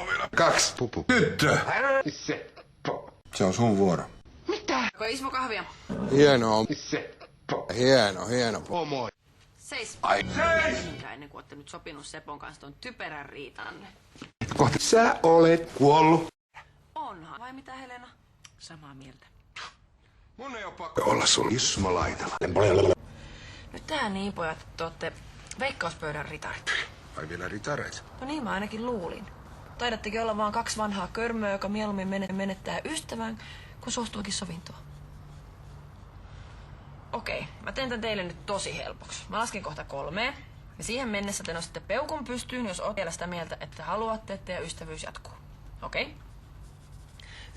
vielä 2. Pupu. Tyttö. Seppo. Se on sun vuoro. Mitä? Ismo kahvia. Hienoa. Seppo. Hieno. Homo. Seis. Ai. Seis! Ennen kuin olette nyt sopinut Sepon kanssa ton typerän riitanne. Kohta sä olet kuollut. Onhan. Vai mitä, Helena? Samaa mieltä. Mun ei oo pakko olla sun Ismo Laitala. Nyt tähän niin, pojat, että te ootte veikkauspöydän ritarit. Ai vielä ritareita? No niin, mä ainakin luulin. Taidattekin olla vaan 2 vanhaa körmöä, joka mieluummin menettää ystävän, kun suostuukin sovintoon. Okei, mä teen tän teille nyt tosi helpoksi. Mä lasken kohta 3. Ja siihen mennessä te nostatte peukun pystyyn, jos oot vielä sitä mieltä, että haluatte, että teidän ystävyys jatkuu. Okei?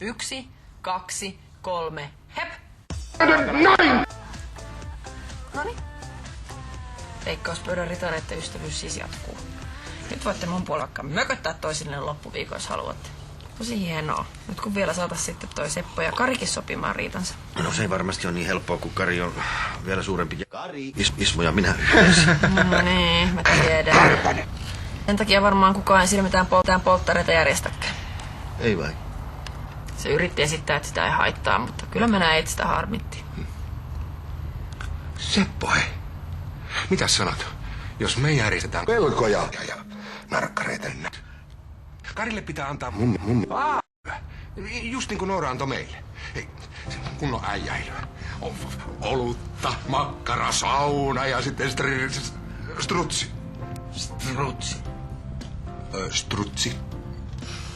1, 2, 3, hep! Noin! Noniin. Veikkauspöydän ritareiden ystävyys siis jatkuu. Nyt voitte mun puolella vaikka mököttää toisilleen loppuviikon, jos haluatte. Tosi hienoa. Nyt kun vielä saatais sitten toi Seppo ja Karikin sopimaan riitansa. No se ei varmasti ole niin helppoa, kun Kari on vielä suurempi. Kari! Ismo ja minä yhdessä. No niin, mä tiedän. Sen takia varmaan kukaan ei siinä mitään polttareita järjestäkään. Ei vai? Se yritti esittää, että sitä ei haittaa, mutta kyllä mä näin, että sitä harmitti. Seppo, hei. Mitäs sanot, jos me järjestetään pelkoja ja narkkareita nyt? Karille pitää antaa just niin kuin Noora antoi meille. Hei, kunnon äijäilyä. Olutta, makkara, sauna ja sitten strutsi. Strutsi. Strutsi.